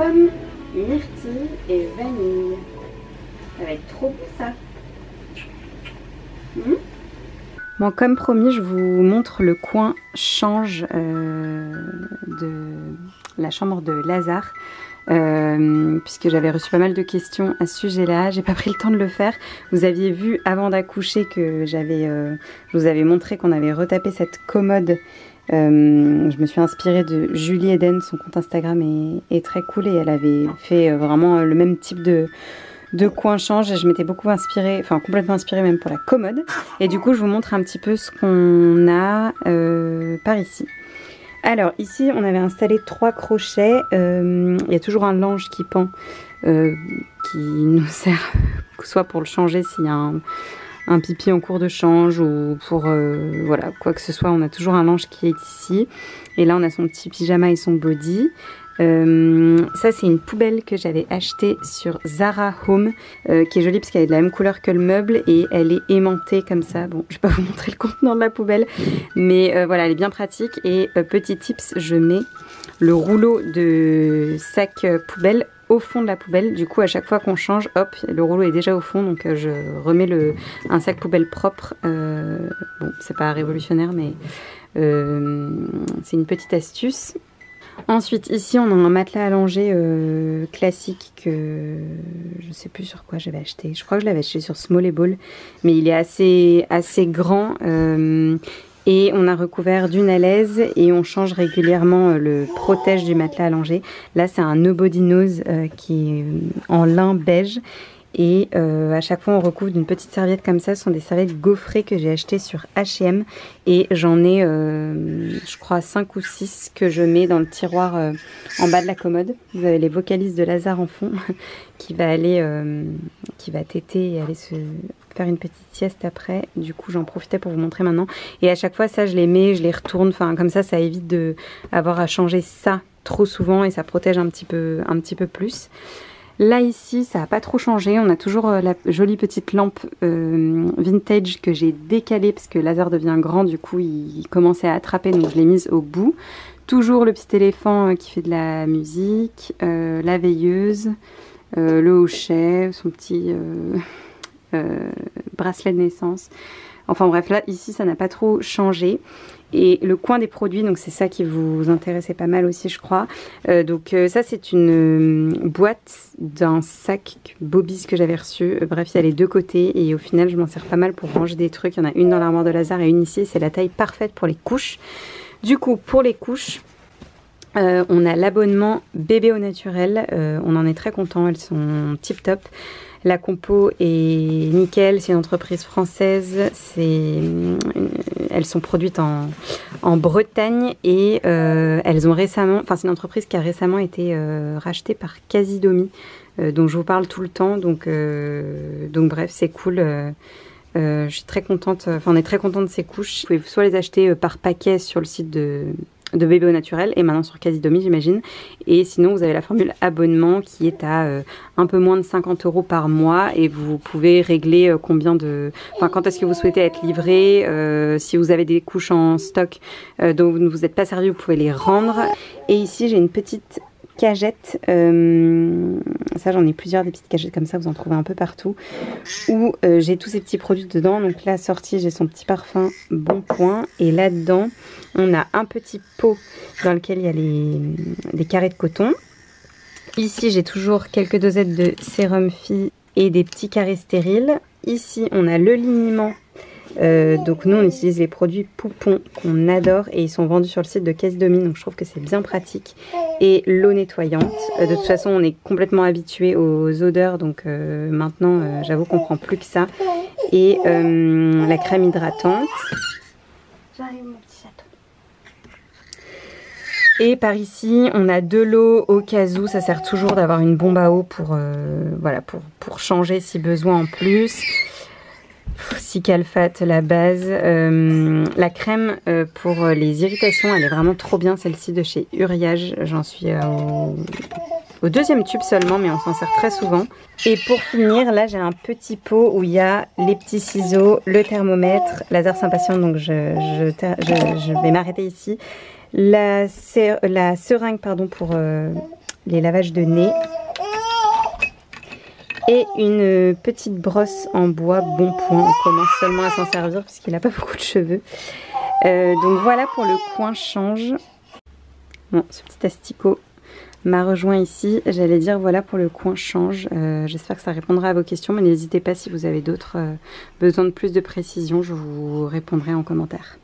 pomme, myrtille et vanille. Ça va être trop bon ça. Bon, comme promis, je vous montre le coin change de la chambre de Lazare. Puisque j'avais reçu pas mal de questions à ce sujet-là, j'ai pas pris le temps de le faire. Vous aviez vu avant d'accoucher que je vous avais montré qu'on avait retapé cette commode. Je me suis inspirée de Julie Eden, son compte Instagram est très cool et elle avait fait vraiment le même type de coin change et je m'étais beaucoup inspirée, enfin complètement inspirée même pour la commode. Et du coup je vous montre un petit peu ce qu'on a par ici. Alors ici on avait installé 3 crochets, il y a toujours un lange qui pend qui nous sert soit pour le changer s'il y a un pipi en cours de change ou pour voilà quoi que ce soit, on a toujours un lange qui est ici. Et là on a son petit pyjama et son body. Ça c'est une poubelle que j'avais achetée sur Zara Home qui est jolie parce qu'elle est de la même couleur que le meuble et elle est aimantée comme ça. Bon, je vais pas vous montrer le contenant de la poubelle mais voilà, elle est bien pratique. Et petit tips, je mets le rouleau de sac poubelle au fond de la poubelle. Du coup à chaque fois qu'on change, hop, le rouleau est déjà au fond, donc je remets un sac poubelle propre. Bon, c'est pas révolutionnaire mais c'est une petite astuce. Ensuite ici on a un matelas allongé classique que je sais plus sur quoi j'avais acheté. Je crois que je l'avais acheté sur Smallable, mais il est assez grand et on a recouvert d'une alaise et on change régulièrement le protège du matelas allongé. Là c'est un Nobody Knows qui est en lin beige. Et à chaque fois on recouvre d'une petite serviette comme ça. Ce sont des serviettes gaufrées que j'ai achetées sur H&M et j'en ai je crois 5 ou 6 que je mets dans le tiroir en bas de la commode. Vous avez les vocalises de Lazare en fond qui va téter et aller se faire une petite sieste après. Du coup j'en profitais pour vous montrer maintenant. Et à chaque fois ça je les mets, je les retourne, enfin comme ça évite d'avoir à changer ça trop souvent et ça protège un petit peu plus. Là ici ça n'a pas trop changé, on a toujours la jolie petite lampe vintage que j'ai décalée parce que Lazare devient grand, du coup il commençait à attraper, donc je l'ai mise au bout. Toujours le petit éléphant qui fait de la musique, la veilleuse, le hochet, son petit bracelet de naissance. Enfin bref, là ici ça n'a pas trop changé. Et le coin des produits, donc c'est ça qui vous intéressait pas mal aussi je crois. Donc ça c'est une boîte d'un sac Bobby's que j'avais reçu. Bref, il y a les deux côtés et au final je m'en sers pas mal pour ranger des trucs. Il y en a une dans l'armoire de Lazare et une ici. C'est la taille parfaite pour les couches. Du coup pour les couches, on a l'abonnement bébé au naturel. On en est très content, elles sont tip top. La compo est nickel, c'est une entreprise française, elles sont produites en Bretagne et elles ont récemment, enfin c'est une entreprise qui a récemment été rachetée par Casidomi, dont je vous parle tout le temps, donc bref c'est cool. Je suis très contente, enfin on est très content de ces couches. Vous pouvez soit les acheter par paquet sur le site de bébé au naturel et maintenant sur Casidomi j'imagine, et sinon vous avez la formule abonnement qui est à un peu moins de 50 € par mois et vous pouvez régler quand est-ce que vous souhaitez être livré, si vous avez des couches en stock dont vous ne vous êtes pas servi, vous pouvez les rendre. Et ici j'ai une petite cagette, ça j'en ai plusieurs, des petites cagettes comme ça, vous en trouvez un peu partout, où j'ai tous ces petits produits dedans. Donc là sortie j'ai son petit parfum Bon Point et là dedans on a un petit pot dans lequel il y a des carrés de coton. Ici j'ai toujours quelques dosettes de sérum Phi et des petits carrés stériles. Ici on a le liniment. Donc nous on utilise les produits Poupon qu'on adore et ils sont vendus sur le site de Casidomi, donc je trouve que c'est bien pratique. Et l'eau nettoyante, de toute façon on est complètement habitué aux odeurs, donc maintenant j'avoue qu'on prend plus que ça. Et la crème hydratante. J'arrive mon petit chaton. Et par ici on a de l'eau au cas où, ça sert toujours d'avoir une bombe à eau pour changer si besoin en plus. Cicalfate, la base, la crème pour les irritations, elle est vraiment trop bien, celle-ci de chez Uriage. J'en suis au deuxième tube seulement, mais on s'en sert très souvent. Et pour finir, là j'ai un petit pot où il y a les petits ciseaux, le thermomètre. Lazare s'impatiente, donc je vais m'arrêter ici. La seringue pardon, pour les lavages de nez. Et une petite brosse en bois Bon Point. On commence seulement à s'en servir puisqu'il n'a pas beaucoup de cheveux. Donc voilà pour le coin change. Bon, ce petit asticot m'a rejoint ici. J'allais dire voilà pour le coin change. J'espère que ça répondra à vos questions. Mais n'hésitez pas si vous avez d'autres besoins de plus de précision. Je vous répondrai en commentaire.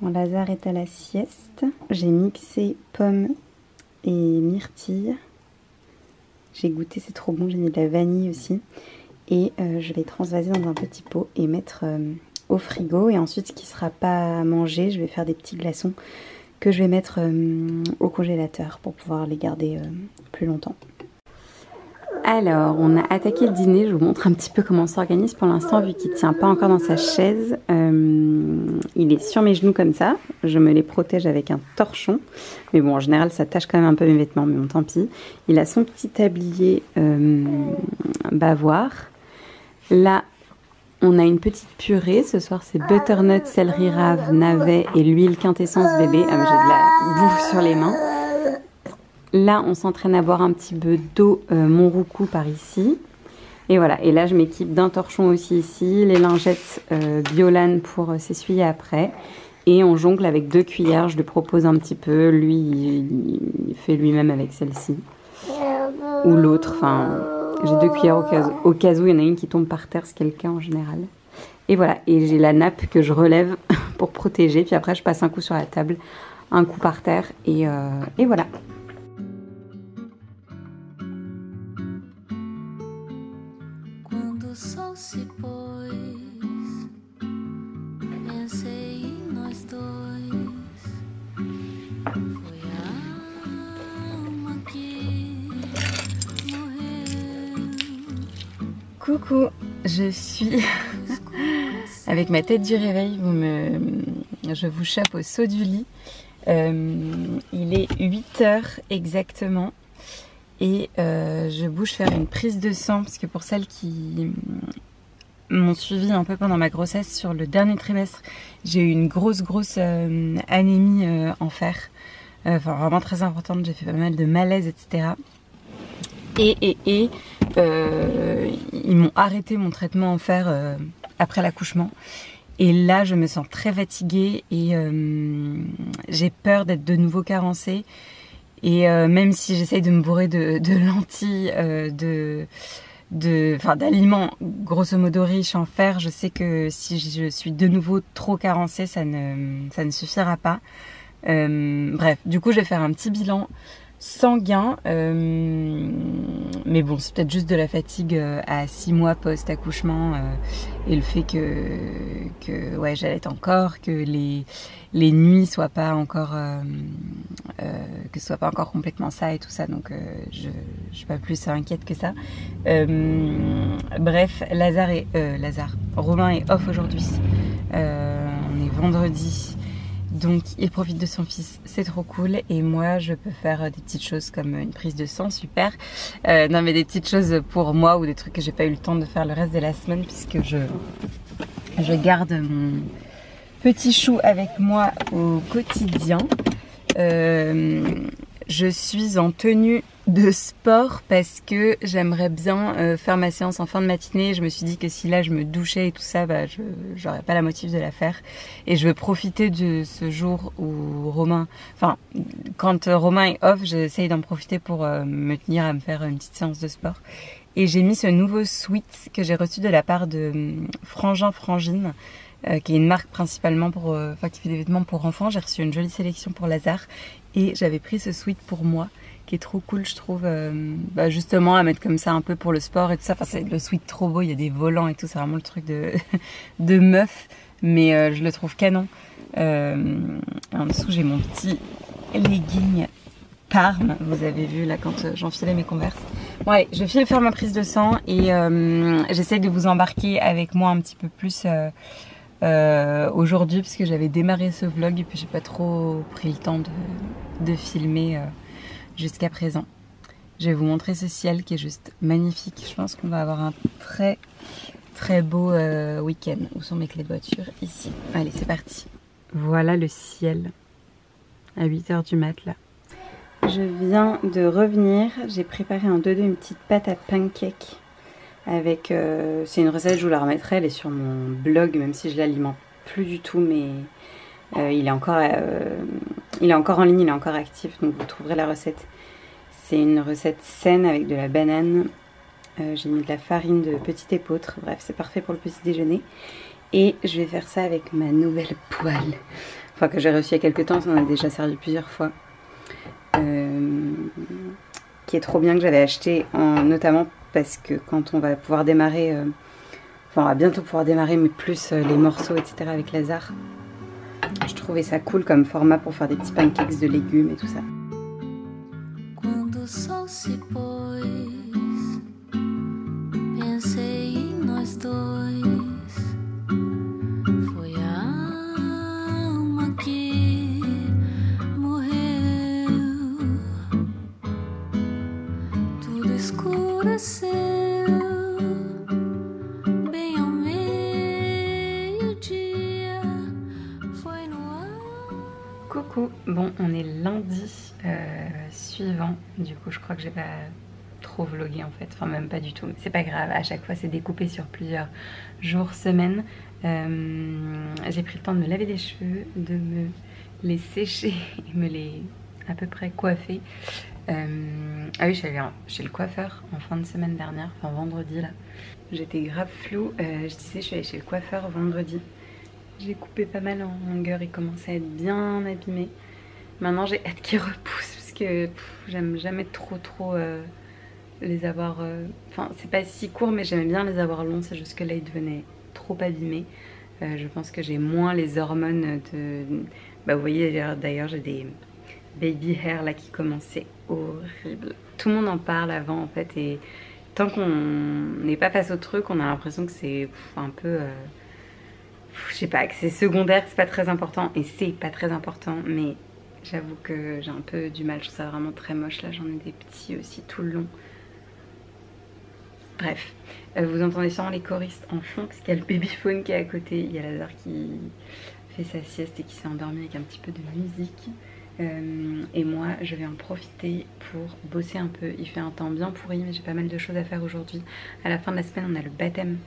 Bon, Lazare est à la sieste. J'ai mixé pommes et myrtilles. J'ai goûté, c'est trop bon, j'ai mis de la vanille aussi. Et je vais transvaser dans un petit pot et mettre au frigo. Et ensuite, ce qui ne sera pas mangé, je vais faire des petits glaçons que je vais mettre au congélateur pour pouvoir les garder plus longtemps. Alors, on a attaqué le dîner. Je vous montre un petit peu comment on s'organise pour l'instant, vu qu'il ne tient pas encore dans sa chaise. Il est sur mes genoux comme ça. Je me les protège avec un torchon. Mais bon, en général, ça tâche quand même un peu mes vêtements, mais bon, tant pis. Il a son petit tablier bavoir. Là, on a une petite purée. Ce soir, c'est butternut, céleri rave, navet et l'huile quintessence bébé. Ah, mais j'ai de la bouffe sur les mains. Là, on s'entraîne à boire un petit peu d'eau Montroucou par ici. Et voilà, et là, je m'équipe d'un torchon aussi ici, les lingettes Biolan pour s'essuyer après. Et on jongle avec 2 cuillères, je lui propose un petit peu. Lui, il fait lui-même avec celle-ci. Ou l'autre, enfin, j'ai 2 cuillères au cas où il y en a une qui tombe par terre, c'est quelqu'un en général. Et voilà, et j'ai la nappe que je relève pour protéger. Puis après, je passe un coup sur la table, un coup par terre, et voilà. Coucou, je suis avec ma tête du réveil, je vous chope au saut du lit. Il est 8 h exactement et je bouge faire une prise de sang parce que pour celles qui m'ont suivi un peu pendant ma grossesse sur le dernier trimestre, j'ai eu une grosse anémie en fer, enfin vraiment très importante, j'ai fait pas mal de malaise, etc. Ils m'ont arrêté mon traitement en fer après l'accouchement. Et là, je me sens très fatiguée et j'ai peur d'être de nouveau carencée. Et même si j'essaye de me bourrer de lentilles, d'aliments grosso modo riches en fer, je sais que si je suis de nouveau trop carencée, ça ne suffira pas. Bref, du coup, je vais faire un petit bilan sanguin, mais bon, c'est peut-être juste de la fatigue à 6 mois post-accouchement et le fait que ouais, j'allaite encore, que les nuits soient pas encore que ce soit pas encore complètement ça et tout ça, donc je suis pas plus inquiète que ça. Bref, Romain est off aujourd'hui, on est vendredi. Donc il profite de son fils, c'est trop cool. Et moi je peux faire des petites choses comme une prise de sang, super. Non mais des petites choses pour moi ou des trucs que j'ai pas eu le temps de faire le reste de la semaine, puisque je garde mon petit chou avec moi au quotidien. Je suis en tenue de sport parce que j'aimerais bien faire ma séance en fin de matinée. Je me suis dit que si là je me douchais et tout ça, bah, j'aurais pas la motive de la faire. Et je veux profiter de ce jour où quand Romain est off, j'essaye d'en profiter pour me tenir à me faire une petite séance de sport. Et j'ai mis ce nouveau sweat que j'ai reçu de la part de Frangin Frangine, qui est une marque principalement qui fait des vêtements pour enfants. J'ai reçu une jolie sélection pour Lazare et j'avais pris ce sweat pour moi, qui est trop cool, je trouve, justement à mettre comme ça un peu pour le sport et tout ça. Enfin, c'est le sweat trop beau, il y a des volants et tout, c'est vraiment le truc de meuf, mais je le trouve canon. En dessous, j'ai mon petit legging Parme, vous avez vu là quand j'enfilais mes Converse. Bon allez, je file faire ma prise de sang et j'essaye de vous embarquer avec moi un petit peu plus aujourd'hui, parce que j'avais démarré ce vlog et puis j'ai pas trop pris le temps de filmer jusqu'à présent. Je vais vous montrer ce ciel qui est juste magnifique. Je pense qu'on va avoir un très beau week-end. Où sont mes clés de voiture? Ici. Allez, c'est parti. Voilà le ciel à 8 h du mat là. Je viens de revenir, j'ai préparé en 2-2 une petite pâte à pancake avec, c'est une recette, je vous la remettrai, elle est sur mon blog même si je l'alimente plus du tout, mais il est encore en ligne, il est encore actif, donc vous trouverez la recette. C'est une recette saine avec de la banane, j'ai mis de la farine de petit épeautre, bref c'est parfait pour le petit déjeuner. Et je vais faire ça avec ma nouvelle poêle, enfin que j'ai reçue il y a quelques temps, ça en a déjà servi plusieurs fois. Qui est trop bien, que j'avais acheté notamment parce que quand on va pouvoir démarrer, enfin on va bientôt pouvoir démarrer, mais plus les morceaux etc avec Lazare, je trouvais ça cool comme format pour faire des petits pancakes de légumes et tout ça. Coucou, bon on est lundi suivant, du coup je crois que j'ai pas trop vlogué en fait, enfin même pas du tout, mais c'est pas grave, à chaque fois c'est découpé sur plusieurs jours, semaines. J'ai pris le temps de me laver les cheveux, de me les sécher et me les à peu près coiffer. Ah oui, je suis allée chez le coiffeur en fin de semaine dernière, enfin vendredi là. J'étais grave floue, je disais je suis allée chez le coiffeur vendredi. J'ai coupé pas mal en longueur, il commençait à être bien abîmé. Maintenant j'ai hâte qu'il repousse parce que j'aime jamais trop les avoir... Enfin c'est pas si court mais j'aimais bien les avoir longs, c'est juste que là il devenait trop abîmé. Je pense que j'ai moins les hormones de... Bah vous voyez d'ailleurs j'ai des baby hair là qui commençaient horrible. Tout le monde en parle avant en fait et tant qu'on n'est pas face au truc on a l'impression que c'est un peu... je sais pas, que c'est secondaire, que c'est pas très important, et c'est pas très important, mais j'avoue que j'ai un peu du mal, je trouve ça vraiment très moche, là j'en ai des petits aussi tout le long. Bref, vous entendez sûrement les choristes en fond, parce qu'il y a le babyphone qui est à côté, il y a Lazare qui fait sa sieste et qui s'est endormi avec un petit peu de musique. Et moi je vais en profiter pour bosser un peu, il fait un temps bien pourri, mais j'ai pas mal de choses à faire aujourd'hui. À la fin de la semaine on a le baptême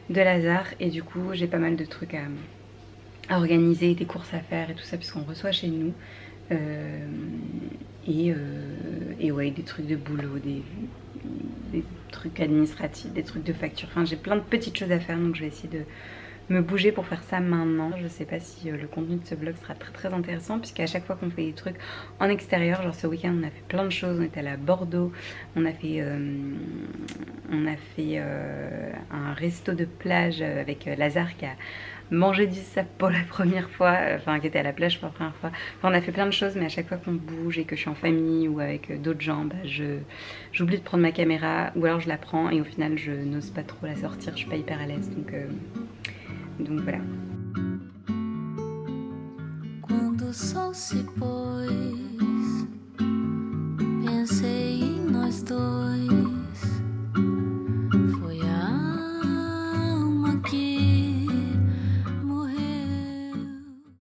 de Lazare et du coup j'ai pas mal de trucs à organiser, des courses à faire et tout ça puisqu'on reçoit chez nous et ouais des trucs de boulot, des trucs administratifs, des trucs de facture, enfin j'ai plein de petites choses à faire donc je vais essayer de me bouger pour faire ça maintenant. Je sais pas si le contenu de ce vlog sera très intéressant puisqu'à chaque fois qu'on fait des trucs en extérieur, genre ce week-end on a fait plein de choses, on était allé à Bordeaux, on a fait un resto de plage avec Lazare qui a mangé du sable pour la première fois, enfin qui était à la plage pour la première fois. Enfin, on a fait plein de choses mais à chaque fois qu'on bouge et que je suis en famille ou avec d'autres gens, bah, j'oublie de prendre ma caméra ou alors je la prends et au final je n'ose pas trop la sortir, je suis pas hyper à l'aise donc voilà. Quando o sol se pôs